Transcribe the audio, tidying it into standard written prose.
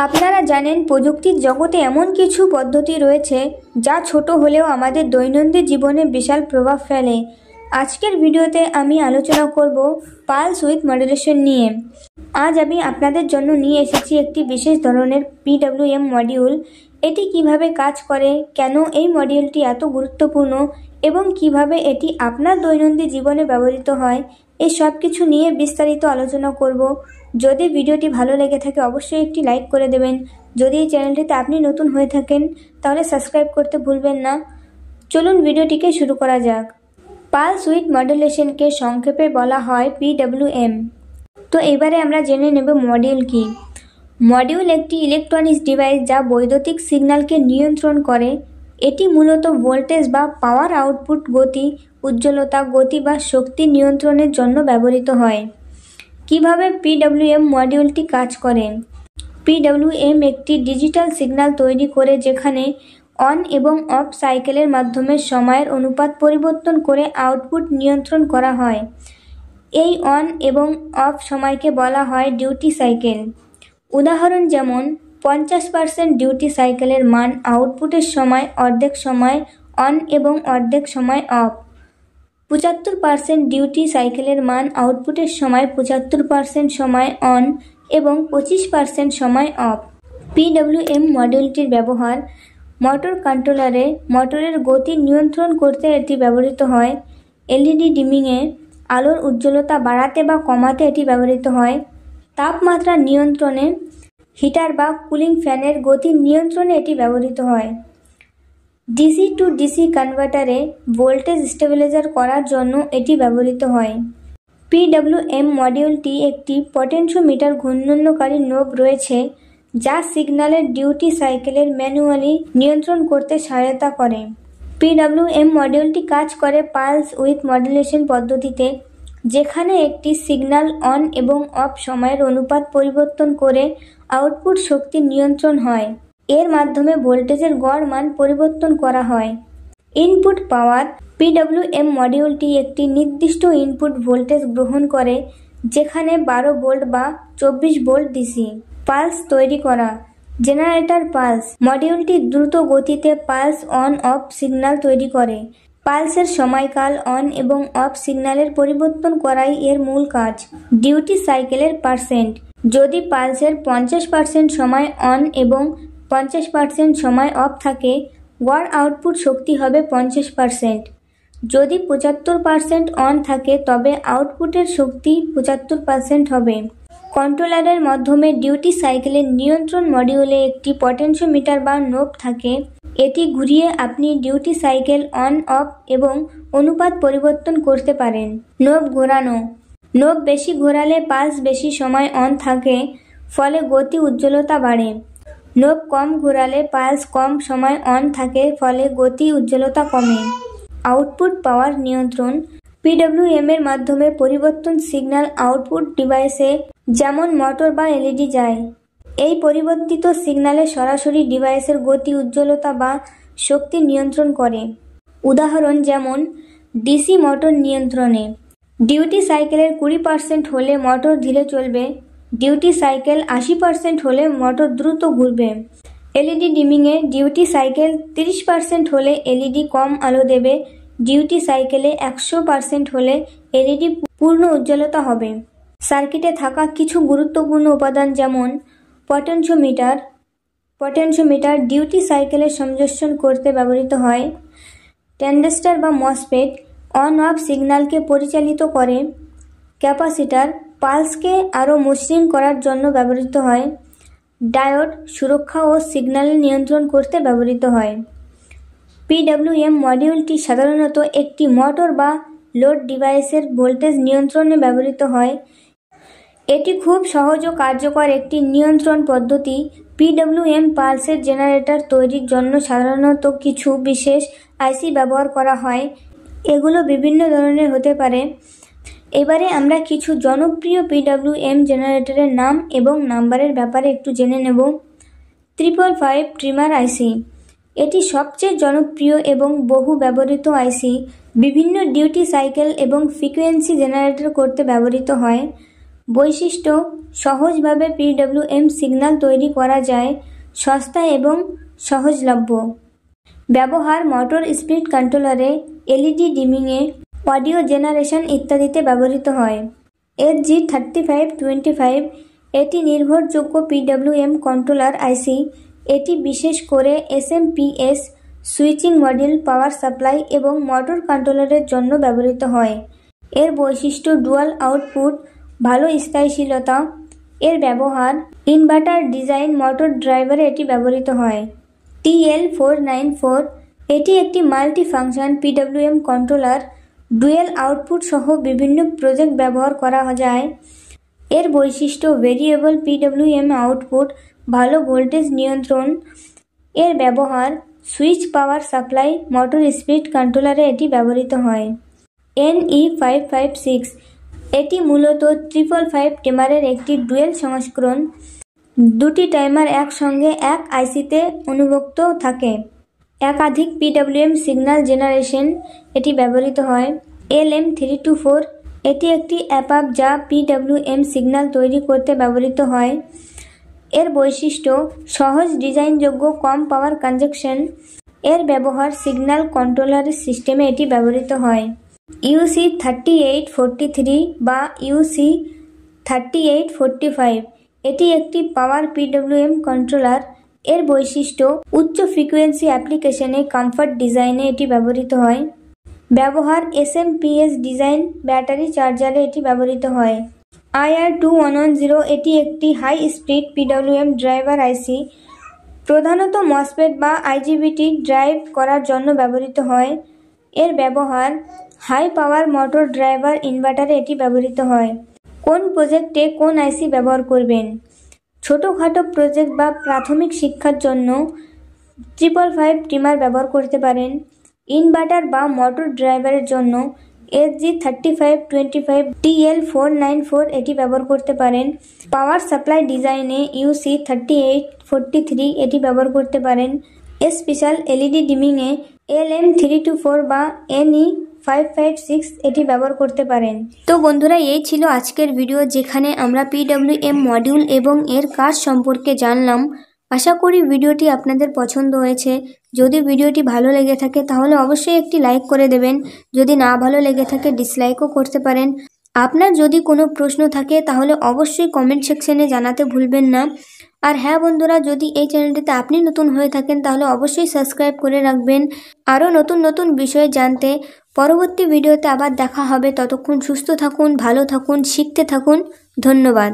আপনারা জানেন প্রযুক্তির জগতে এমন কিছু পদ্ধতি রয়েছে যা ছোট হলেও আমাদের দৈনন্দিন জীবনে বিশাল প্রভাব ফেলে। আজকের ভিডিওতে আমি আলোচনা করব পালস উইথ মডুলেশন নিয়ে। আজ আমি আপনাদের জন্য নিয়ে এসেছি একটি বিশেষ ধরনের PWM মডিউল। এটি কিভাবে কাজ করে, কেন এই মডিউলটি এত গুরুত্বপূর্ণ এবং কিভাবে এটি আপনার দৈনন্দিন জীবনে ব্যবহৃত হয়, এই সব কিছু নিয়ে বিস্তারিত আলোচনা করব। যদি ভিডিওটি ভালো লেগে থাকে অবশ্যই একটি লাইক করে দেবেন। যদি এই চ্যানেলটিতে আপনি নতুন হয়ে থাকেন তাহলে সাবস্ক্রাইব করতে ভুলবেন না। চলুন ভিডিওটিকে শুরু করা যাক। পালস উইথ মডুলেশনকে সংক্ষেপে বলা হয় PWM। তো এবারে আমরা জেনে নেব মডিউল কি। মডিউল একটি ইলেকট্রনিক্স ডিভাইস যা বৈদ্যুতিক সিগন্যালকে নিয়ন্ত্রণ করে। এটি মূলত ভোল্টেজ বা পাওয়ার আউটপুট, গতি, উজ্জ্বলতা, গতি বা শক্তি নিয়ন্ত্রণের জন্য ব্যবহৃত হয়। কিভাবে PWM মডিউলটি কাজ করে? PWM একটি ডিজিটাল সিগন্যাল তৈরি করে যেখানে অন এবং অফ সাইকেলের মাধ্যমে সময়ের অনুপাত পরিবর্তন করে আউটপুট নিয়ন্ত্রণ করা হয়। এই অন এবং অফ সময়কে বলা হয় ডিউটি সাইকেল। উদাহরণ যেমন 50% ডিউটি সাইকেলের মান আউটপুটের সময়, অর্ধেক সময় অন এবং অর্ধেক সময় অফ। 75% ডিউটি সাইকেলের মান আউটপুটের সময় 75% সময় অন এবং 25% সময় অফ। PWM মডিউলটির ব্যবহার: মোটর কন্ট্রোলারে মোটরের গতি নিয়ন্ত্রণ করতে এটি ব্যবহৃত হয়। LED ডিমিংয়ে আলোর উজ্জ্বলতা বাড়াতে বা কমাতে এটি ব্যবহৃত হয়। তাপমাত্রা নিয়ন্ত্রণে হিটার বা কুলিং ফ্যানের গতি নিয়ন্ত্রণে এটি ব্যবহৃত হয়। DC টু DC কনভার্টারে ভোল্টেজ স্টেবিলাইজার করার জন্য এটি ব্যবহৃত হয়। PWM মডিউলটি একটি পটেনশিওমিটার ঘূর্ণনকারী নোব রয়েছে যা সিগন্যালের ডিউটি সাইকেলের ম্যানুয়ালি নিয়ন্ত্রণ করতে সহায়তা করে। PWM মডিউলটি কাজ করে পালস উইথ মডুলেশন পদ্ধতিতে, যেখানে একটি সিগন্যাল অন এবং অফ সময়ের অনুপাত পরিবর্তন করে আউটপুট শক্তি নিয়ন্ত্রণ হয়। এর মাধ্যমে ভোল্টেজের গড় মান পরিবর্তন করা হয়। ইনপুট পাওয়ার: PWM মডিউলটি একটি নির্দিষ্ট ইনপুট ভোল্টেজ গ্রহণ করে, যেখানে 12 ভোল্ট বা 24 ভোল্ট DC। পালস তৈরি করা: জেনারেটর পালস: মডিউলটি দ্রুত গতিতে পালস অন অফ সিগন্যাল তৈরি করে। পালসের সময়কাল অন এবং অফ সিগন্যালের পরিবর্তন করাই এর মূল কাজ। ডিউটি সাইকেলের পার্সেন্ট: যদি পালসের 50% সময় অন এবং 50% সময় অফ থাকে, গড় আউটপুট শক্তি হবে 50%। যদি 75% অন থাকে তবে আউটপুটের শক্তি 75% হবে। কন্ট্রোলারের মাধ্যমে ডিউটি সাইকেলের নিয়ন্ত্রণ: মডিউলে একটি পটেনশিওমিটার বা নোব থাকে। এটি ঘুরিয়ে আপনি ডিউটি সাইকেল অন অফ এবং অনুপাত পরিবর্তন করতে পারেন। নোব ঘোরানো: নোব বেশি ঘোরালে পালস বেশি সময় অন থাকে, ফলে গতি উজ্জ্বলতা বাড়ে। নোব কম ঘোরালে পালস কম সময় অন থাকে, ফলে গতি উজ্জ্বলতা কমে। আউটপুট পাওয়ার নিয়ন্ত্রণ: PWM এর মাধ্যমে পরিবর্তন সিগন্যাল আউটপুট ডিভাইসে যেমন মোটর বা LED যায়। এই পরিবর্তিত সিগন্যালে সরাসরি ডিভাইসের গতি, উজ্জ্বলতা বা শক্তি নিয়ন্ত্রণ করে। উদাহরণ যেমন DC মোটর নিয়ন্ত্রণে ডিউটি সাইকেলের 20% হলে মোটর ধীরে চলবে। ডিউটি সাইকেল 80% হলে মোটর দ্রুত ঘুরবে। LED ডিমিংয়ে ডিউটি সাইকেল 30% হলে LED কম আলো দেবে। ডিউটি সাইকেলে 100% হলে LED পূর্ণ উজ্জ্বলতা হবে। সার্কিটে থাকা কিছু গুরুত্বপূর্ণ উপাদান যেমন পটেনশিওমিটার ডিউটি সাইকেলের সংযোজন করতে ব্যবহৃত হয়। ট্রানজিস্টর বা মসফেট অন অফ সিগন্যালকে পরিচালিত করে। ক্যাপাসিটর পালসকে আরও মসৃণ করার জন্য ব্যবহৃত হয়। ডায়োড সুরক্ষা ও সিগন্যাল নিয়ন্ত্রণ করতে ব্যবহৃত হয়। PWM মডিউলটি সাধারণত একটি মোটর বা লোড ডিভাইসের ভোল্টেজ নিয়ন্ত্রণে ব্যবহৃত হয়। এটি খুব সহজ ও কার্যকর একটি নিয়ন্ত্রণ পদ্ধতি। PWM পালসের জেনারেটর তৈরির জন্য সাধারণত কিছু বিশেষ IC ব্যবহার করা হয়। এগুলো বিভিন্ন ধরনের হতে পারে। এবারে আমরা কিছু জনপ্রিয় PWM জেনারেটরের নাম এবং নাম্বারের ব্যাপারে একটু জেনে নেব। 555 ট্রিমার IC: এটি সবচেয়ে জনপ্রিয় এবং বহু ব্যবহৃত IC। বিভিন্ন ডিউটি সাইকেল এবং ফ্রিকোয়েন্সি জেনারেটর করতে ব্যবহৃত হয়। বৈশিষ্ট্য: সহজভাবে PWM সিগন্যাল তৈরি করা যায়, সস্তা এবং সহজলভ্য। ব্যবহার: মোটর স্পিড কন্ট্রোলারে, LED ডিমিংয়ে, অডিও জেনারেশন ইত্যাদিতে ব্যবহৃত হয়। SG3525 এটি নির্ভরযোগ্য PWM কন্ট্রোলার আইসি। এটি বিশেষ করে SMPS, switching module, power supply এবং মোটর কন্ট্রোলারের জন্য ব্যবহৃত হয়। এর বৈশিষ্ট্য: ডুয়াল আউটপুট, ভালো স্থায়ীশীলতা। এর ব্যবহার: ইনভার্টার ডিজাইন, মোটর ড্রাইভারে এটি ব্যবহৃত হয়। TL494 এটি একটি multi function PWM controller. Dual output সহ বিভিন্ন প্রজেক্ট ব্যবহার করা যায়। এর বৈশিষ্ট্য: ভেরিয়েবল PWM আউটপুট, ভালো ভোল্টেজ নিয়ন্ত্রণ। এর ব্যবহার: switch, power supply, motor speed কন্ট্রোলারে এটি ব্যবহৃত হয়। NE556 এটি মূলত 555 টাইমারের একটি ডুয়েল সংস্করণ। দুটি টাইমার একসঙ্গে এক আইসিতে অনুভুক্ত থাকে। একাধিক PWM সিগন্যাল জেনারেশন এটি ব্যবহৃত হয়। LM324 এটি একটি অ্যাপাপ যা PWM সিগন্যাল তৈরি করতে ব্যবহৃত হয়। এর বৈশিষ্ট্য: সহজ ডিজাইনযোগ্য, কম পাওয়ার কনজাম্পশন। এর ব্যবহার: সিগন্যাল কন্ট্রোলার সিস্টেমে এটি ব্যবহৃত হয়। UC3843 বা UC3845 এটি একটি পাওয়ার PWM কন্ট্রোলার। এর বৈশিষ্ট্য: উচ্চ ফ্রিকোয়েন্সি অ্যাপ্লিকেশনে কমফর্ট ডিজাইনে এটি ব্যবহৃত হয়। ব্যবহার: SMPS ডিজাইন, ব্যাটারি চার্জারে এটি ব্যবহৃত হয়। IR2110 এটি একটি হাই স্পিড PWM ড্রাইভার আইসি। প্রধানত মসফেট বা IGBT ড্রাইভ করার জন্য ব্যবহৃত হয়। এর ব্যবহার: হাই পাওয়ার মোটর ড্রাইভার, ইনভার্টারে এটি ব্যবহৃত হয়। কোন প্রজেক্টে কোন আইসি ব্যবহার করবেন? ছোটোখাটো প্রজেক্ট বা প্রাথমিক শিক্ষার জন্য 555 টাইমার ব্যবহার করতে পারেন। ইনভার্টার বা মোটর ড্রাইভারের জন্য SG3525 TL494 এটি ব্যবহার করতে পারেন। পাওয়ার সাপ্লাই ডিজাইনে UC3843 এটি ব্যবহার করতে পারেন। স্পেশাল LED ডিমিংয়ে LM324 বা NE556 এটি ব্যবহার করতে পারেন। তো বন্ধুরা, এই ছিল আজকের ভিডিও, যেখানে আমরা PWM মডিউল এবং এর কাজ সম্পর্কে জানলাম। আশা করি ভিডিওটি আপনাদের পছন্দ হয়েছে। যদি ভিডিওটি ভালো লেগে থাকে তাহলে অবশ্যই একটি লাইক করে দেবেন। যদি না ভালো লেগে থাকে ডিসলাইকও করতে পারেন। আপনার যদি কোনো প্রশ্ন থাকে তাহলে অবশ্যই কমেন্ট সেকশনে জানাতে ভুলবেন না। আর হ্যাঁ বন্ধুরা, যদি এই চ্যানেলটিতে আপনি নতুন হয়ে থাকেন তাহলে অবশ্যই সাবস্ক্রাইব করে রাখবেন আরও নতুন নতুন বিষয় জানতে। পরবর্তী ভিডিওতে আবার দেখা হবে। ততক্ষণ সুস্থ থাকুন, ভালো থাকুন, শিখতে থাকুন। ধন্যবাদ।